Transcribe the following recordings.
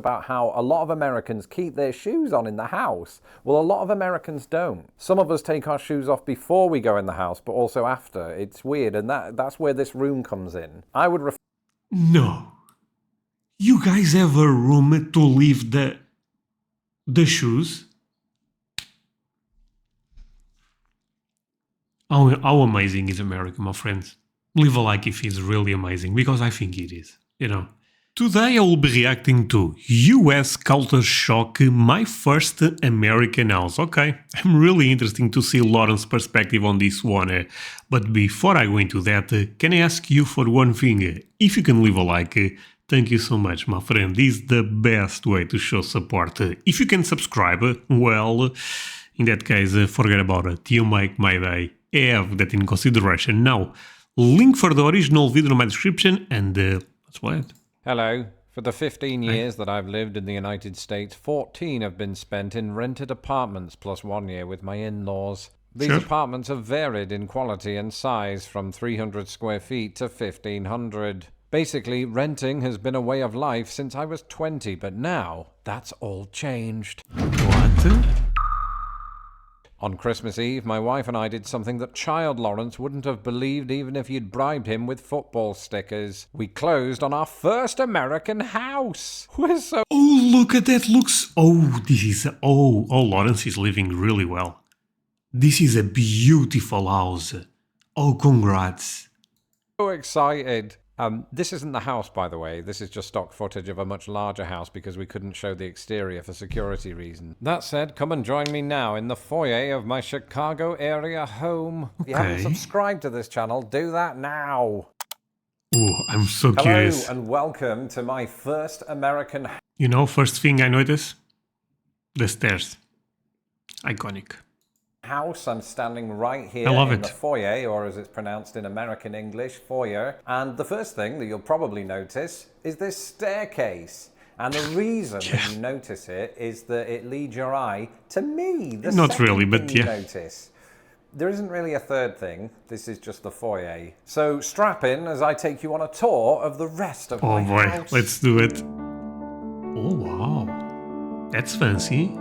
about how a lot of Americans keep their shoes on in the house. Well, a lot of Americans don't. Some of us take our shoes off before we go in the house, but also after. It's weird, and that's where this room comes in. I would No. You guys have a room to leave the shoes? How amazing is America, my friends? Leave a like if it's really amazing, because I think it is, you know. Today I will be reacting to US Culture Shock, my first American house. Okay, I'm really interested to see Lauren's perspective on this one. But before I go into that, can I ask you for one thing? If you can leave a like, thank you so much, my friend. This is the best way to show support. If you can subscribe, well, in that case, forget about it. You make my day. Have that in consideration. Now, link for the original video in my description, and let's play it. Hello. For the 15 years that I've lived in the United States, 14 have been spent in rented apartments plus 1 year with my in-laws. These apartments have varied in quality and size from 300 square feet to 1,500. Basically, renting has been a way of life since I was 20, but now that's all changed. What? On Christmas Eve, my wife and I did something that Child Lawrence wouldn't have believed even if you'd bribed him with football stickers. We closed on our first American house. We're so... Oh, look at that. Looks... Oh, this is... Oh, Lawrence is living really well. This is a beautiful house. Oh, congrats. excited. This isn't the house, by the way. This is just stock footage of a much larger house because we couldn't show the exterior for security reasons. That said, come and join me now in the foyer of my Chicago area home. If you haven't subscribed to this channel, do that now. Oh, I'm so curious. Hello and welcome to my first American... You know, first thing I notice? The stairs. Iconic. house. I'm standing right here in the foyer, or as it's pronounced in American English, foyer. And the first thing that you'll probably notice is this staircase. And the reason that you notice it is that it leads your eye to me. Not really, but yeah. Notice. There isn't really a third thing. This is just the foyer. So strap in as I take you on a tour of the rest of my house. Oh boy, let's do it. Oh wow, that's fancy.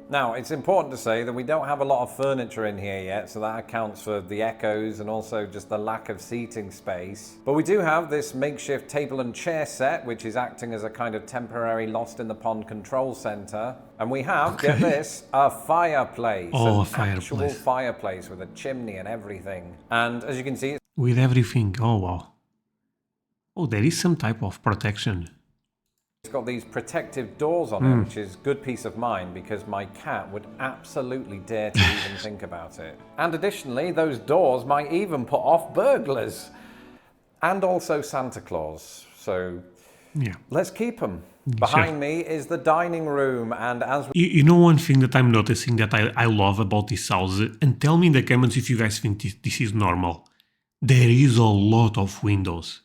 Now, it's important to say that we don't have a lot of furniture in here yet, so that accounts for the echoes and also just the lack of seating space. But we do have this makeshift table and chair set, which is acting as a kind of temporary lost-in-the-pond control center. And we have, get this, a fireplace. Oh, a actual fireplace with a chimney and everything. And as you can see... with everything, oh wow. Oh, there is some type of protection. It's got these protective doors on it, which is good peace of mind because my cat would absolutely dare to even think about it. And additionally, those doors might even put off burglars. And also Santa Claus. So yeah, let's keep them. Behind me is the dining room, and as you know, one thing that I'm noticing that I love about this house, and tell me in the comments if you guys think this is normal. There is a lot of windows.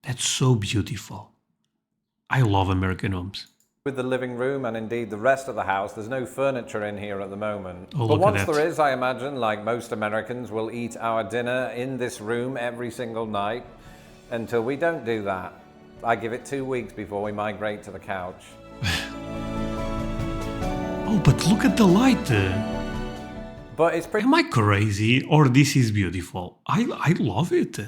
That's so beautiful. I love American homes. With the living room and indeed the rest of the house, there's no furniture in here at the moment. Oh, but once there is, I imagine, like most Americans, we'll eat our dinner in this room every single night until we don't do that. I give it 2 weeks before we migrate to the couch. Oh, but look at the light. But it's pretty... Am I crazy or this is beautiful? I love it.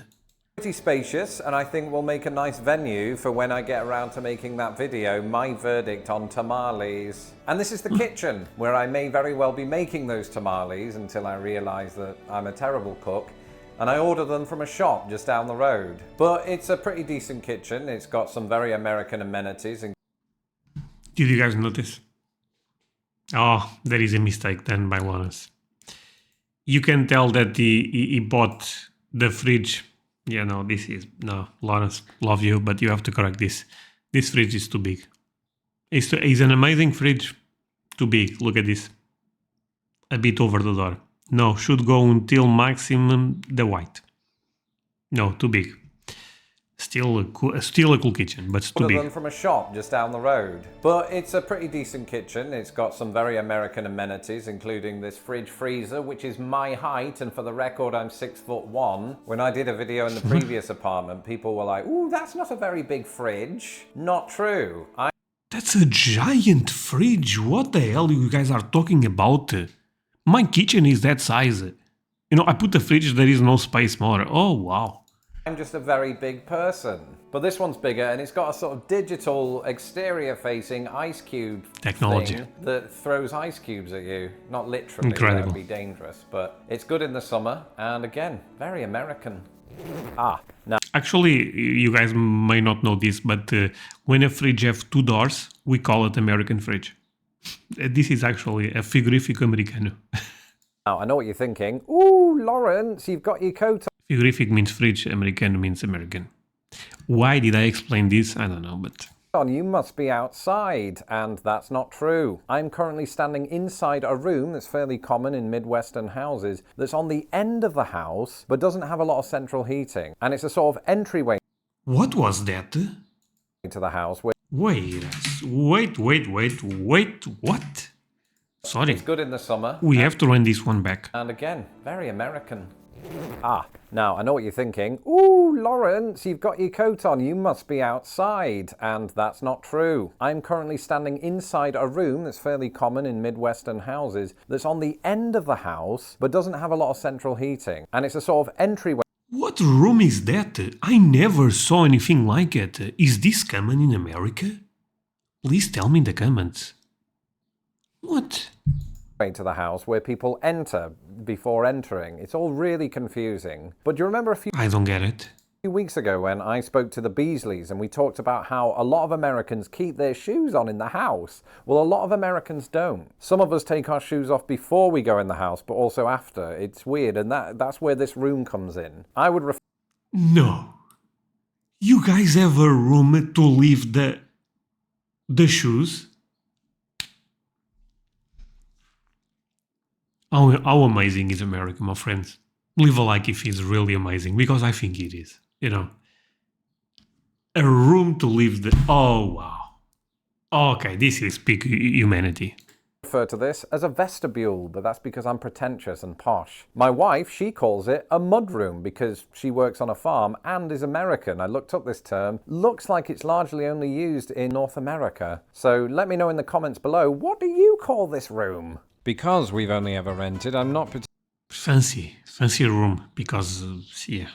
Pretty spacious, and I think we'll make a nice venue for when I get around to making that video, my verdict on tamales. And this is the kitchen, where I may very well be making those tamales until I realise that I'm a terrible cook, and I order them from a shop just down the road. But it's a pretty decent kitchen. It's got some very American amenities. Did you guys notice? Oh, there is a mistake done by Lawrence. You can tell that he bought the fridge. Yeah, no, this is... No, Lawrence, love you, but you have to correct this. This fridge is too big. It's an amazing fridge. Too big. Look at this. A bit over the door. No, should go until maximum the white. No, too big. Still a cool kitchen, but it's too Other big. than from a shop just down the road. But it's a pretty decent kitchen. It's got some very American amenities, including this fridge freezer, which is my height, and for the record, I'm 6'1". When I did a video in the previous apartment, people were like, "Ooh, that's not a very big fridge." Not true. That's a giant fridge. What the hell you guys are talking about? My kitchen is that size. You know, I put the fridge, there is no space more. Oh, wow. I'm just a very big person. But this one's bigger, and it's got a sort of digital exterior-facing ice cube Technology. thing that throws ice cubes at you. Not literally, Incredible. that would be dangerous, but it's good in the summer, and again, very American. Now Actually, you guys may not know this, but when a fridge has two doors, we call it American fridge. This is actually a frigorifico americano. I know what you're thinking. Ooh, Lawrence, you've got your coat Frigorific means fridge, americano means American. Why did I explain this? I don't know, but... on. You must be outside, and that's not true. I'm currently standing inside a room that's fairly common in Midwestern houses that's on the end of the house, but doesn't have a lot of central heating. And it's a sort of entryway What was that? to the house where Wait, what? Sorry, it's good in the summer. we have to run this one back. And again, very American. Now I know what you're thinking. Ooh, Lawrence, you've got your coat on. You must be outside. And that's not true. I'm currently standing inside a room that's fairly common in Midwestern houses that's on the end of the house, but doesn't have a lot of central heating. And it's a sort of entryway What room is that? I never saw anything like it. Is this common in America? Please tell me in the comments. What? to the house where people enter before entering. It's all really confusing. But do you remember a few I don't get it. weeks ago when I spoke to the Beasleys and we talked about how a lot of Americans keep their shoes on in the house? Well, a lot of Americans don't. Some of us take our shoes off before we go in the house, but also after. It's weird, and that's where this room comes in. I would No. You guys have a room to leave the shoes? How amazing is America, my friends? Leave a like if it's really amazing, because I think it is. You know, a room to leave oh wow. Okay, this is peak humanity. refer to this as a vestibule, but that's because I'm pretentious and posh. My wife, she calls it a mudroom because she works on a farm and is American. I looked up this term. Looks like it's largely only used in North America. So let me know in the comments below, what do you call this room? Because we've only ever rented, I'm not Fancy room, because, yeah.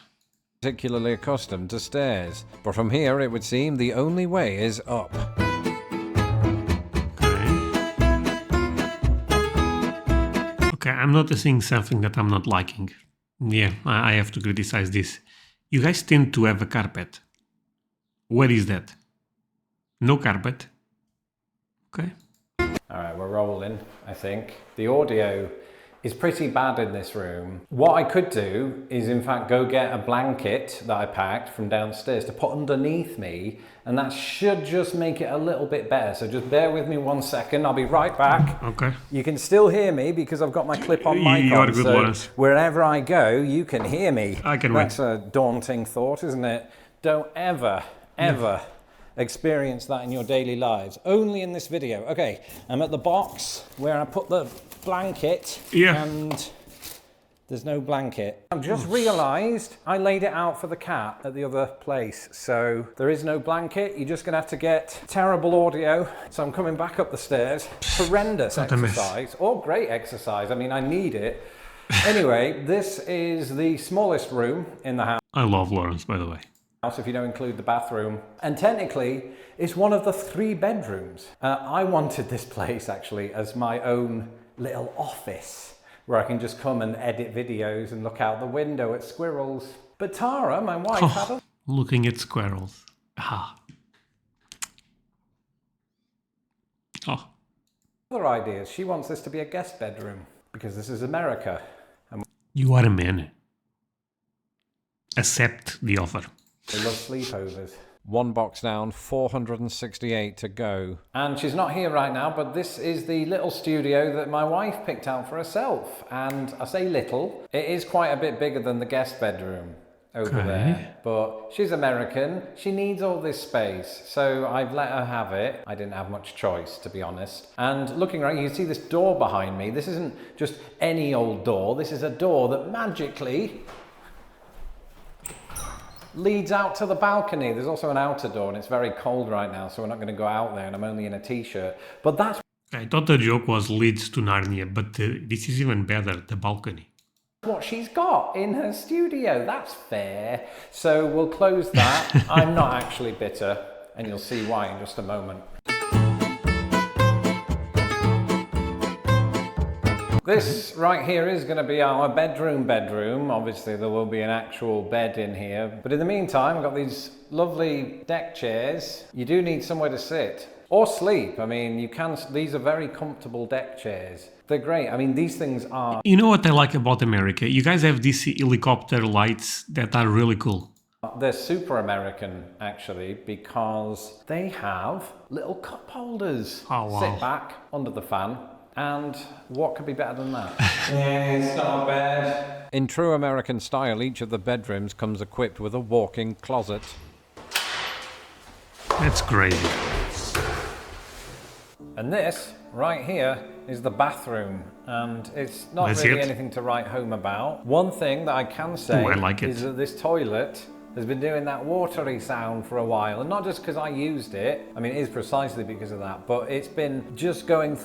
particularly accustomed to stairs. But from here, it would seem the only way is up. Okay, I'm noticing something that I'm not liking. Yeah, I have to criticize this. You guys tend to have a carpet. Where is that? No carpet. Okay. Alright, we're rolling, I think. The audio is pretty bad in this room. What I could do is in fact go get a blanket that I packed from downstairs to put underneath me, and that should just make it a little bit better. So just bear with me 1 second, I'll be right back. Okay. You can still hear me because I've got my clip-on mic You are on, good, so Lawrence. wherever I go, you can hear me. I can wait. That's a daunting thought, isn't it? Don't ever experience that in your daily lives. Only in this video. Okay, I'm at the box where I put the blanket, and there's no blanket. I've just realised I laid it out for the cat at the other place, so there is no blanket. You're just gonna have to get terrible audio. So I'm coming back up the stairs. Horrendous exercise, or great exercise. I mean, I need it. Anyway, this is the smallest room in the house. I love Lawrence, by the way. If you don't include the bathroom. And technically, it's one of the 3 bedrooms. I wanted this place actually as my own little office where I can just come and edit videos and look out the window at squirrels. But Tara, my wife, had a... Looking at squirrels. Ah. Oh. other ideas. She wants this to be a guest bedroom because this is America. And You are a man. Accept the offer. we love sleepovers. 1 box down, 468 to go. And she's not here right now, but this is the little studio that my wife picked out for herself. And I say little, it is quite a bit bigger than the guest bedroom. over there. But she's American. She needs all this space. So I've let her have it. I didn't have much choice, to be honest. And looking around, you can see this door behind me. This isn't just any old door. This is a door that magically leads out to the balcony. There's also an outer door, and it's very cold right now, so we're not going to go out there, and I'm only in a t-shirt. But that's... I thought the joke was leads to Narnia, but this is even better, the balcony. What she's got in her studio. That's fair. So we'll close that. I'm not actually bitter, and you'll see why in just a moment. This right here is going to be our bedroom. Obviously there will be an actual bed in here. But in the meantime, I've got these lovely deck chairs. You do need somewhere to sit. Or sleep. I mean, these are very comfortable deck chairs. They're great. I mean, these things are... You know what I like about America? You guys have these helicopter lights that are really cool. They're super American, actually, because they have little cup holders. Oh, wow. Sit back under the fan. And what could be better than that? Yeah, it's not bad. In true American style, each of the bedrooms comes equipped with a walk-in closet. That's crazy. And this, right here, is the bathroom. And it's not really anything to write home about. One thing that I can say is that this toilet has been doing that watery sound for a while. And not just because I used it. I mean, it is precisely because of that. But it's been just going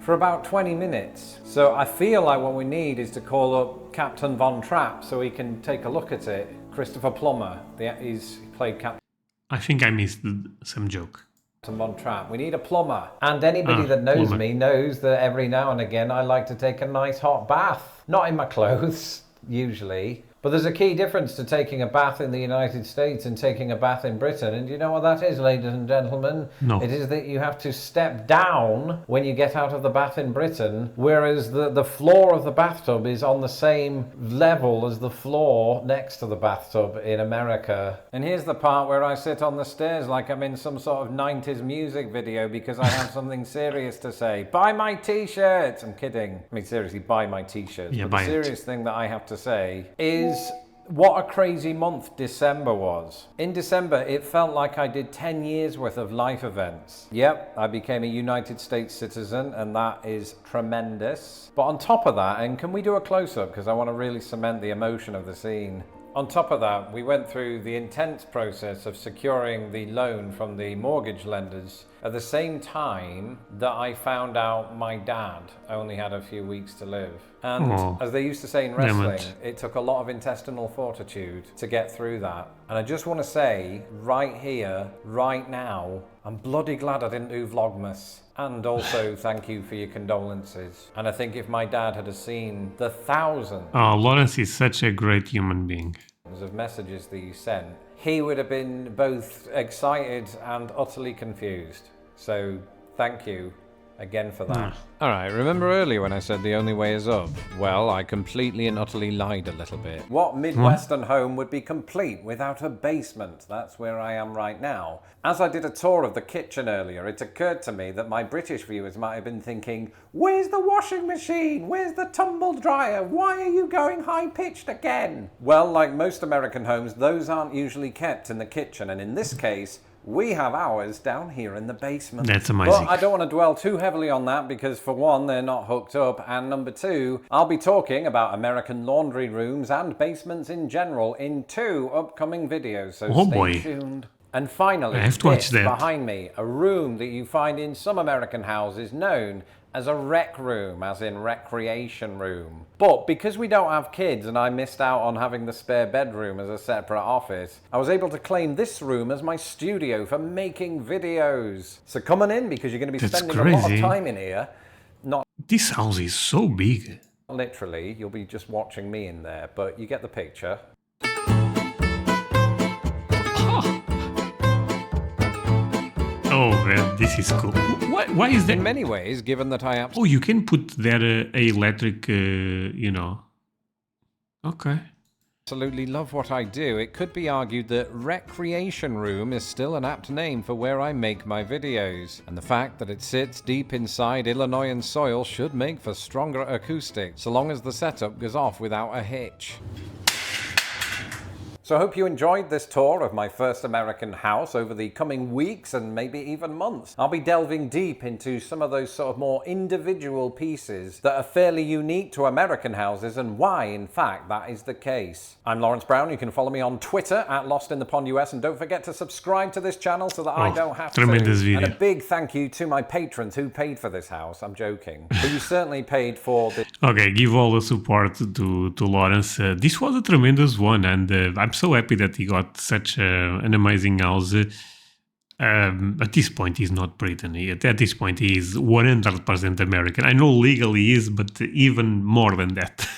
for about 20 minutes. So I feel like what we need is to call up Captain Von Trapp so he can take a look at it. Christopher Plummer, he's played Captain. I think I missed some joke. Von Trapp. We need a plumber. And anybody that knows me knows that every now and again I like to take a nice hot bath. Not in my clothes, usually. But there's a key difference to taking a bath in the United States and taking a bath in Britain. And do you know what that is, ladies and gentlemen? No. It is that you have to step down when you get out of the bath in Britain, whereas the floor of the bathtub is on the same level as the floor next to the bathtub in America. And here's the part where I sit on the stairs like I'm in some sort of 90s music video because I have something serious to say. Buy my t-shirts! I'm kidding. I mean, seriously, buy my t-shirts. Yeah, but the serious thing that I have to say is what a crazy month December was. In December, it felt like I did 10 years worth of life events. Yep, I became a United States citizen, and that is tremendous. But on top of that, and can we do a close-up because I want to really cement the emotion of the scene. On top of that, we went through the intense process of securing the loan from the mortgage lenders at the same time that I found out my dad only had a few weeks to live. And as they used to say in wrestling, it took a lot of intestinal fortitude to get through that. And I just want to say, right here, right now, I'm bloody glad I didn't do Vlogmas. And also, thank you for your condolences. And I think if my dad had seen the thousands... Oh, Lawrence is such a great human being. ...of messages that you sent, he would have been both excited and utterly confused. So, thank you again for that. Alright, remember earlier when I said the only way is up? Well, I completely and utterly lied a little bit. What Midwestern home would be complete without a basement? That's where I am right now. As I did a tour of the kitchen earlier, it occurred to me that my British viewers might have been thinking, where's the washing machine? Where's the tumble dryer? Why are you going high-pitched again? Well, like most American homes, those aren't usually kept in the kitchen, and in this case, we have ours down here in the basement. That's amazing. But I don't want to dwell too heavily on that because for one, they're not hooked up, and number two, I'll be talking about American laundry rooms and basements in general in 2 upcoming videos, so stay tuned. And finally, I have to watch that. Behind me, a room that you find in some American houses known as a rec room, as in recreation room. But because we don't have kids and I missed out on having the spare bedroom as a separate office, I was able to claim this room as my studio for making videos. So come on in because you're going to be spending a lot of time in here. This house is so big. Literally, you'll be just watching me in there, but you get the picture. Oh man, this is cool. Why is that? In many ways, given that I am... Oh, you can put there a electric, you know. Okay. Absolutely love what I do. It could be argued that recreation room is still an apt name for where I make my videos. And the fact that it sits deep inside Illinoisan soil should make for stronger acoustics, so long as the setup goes off without a hitch. So I hope you enjoyed this tour of my first American house. Over the coming weeks and maybe even months, I'll be delving deep into some of those sort of more individual pieces that are fairly unique to American houses and why, in fact, that is the case. I'm Lawrence Brown. You can follow me on Twitter at LostInThePondUS, and don't forget to subscribe to this channel so that I don't have to. Tremendous video. And a big thank you to my patrons who paid for this house. I'm joking. But you certainly paid for this. Okay, give all the support to Lawrence. This was a tremendous one, and I'm so happy that he got such an amazing house. At this point, he's not Britain. At this point, he is 100% American. I know legally he is, but even more than that.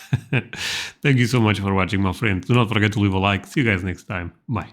Thank you so much for watching, my friend. Do not forget to leave a like. See you guys next time. Bye.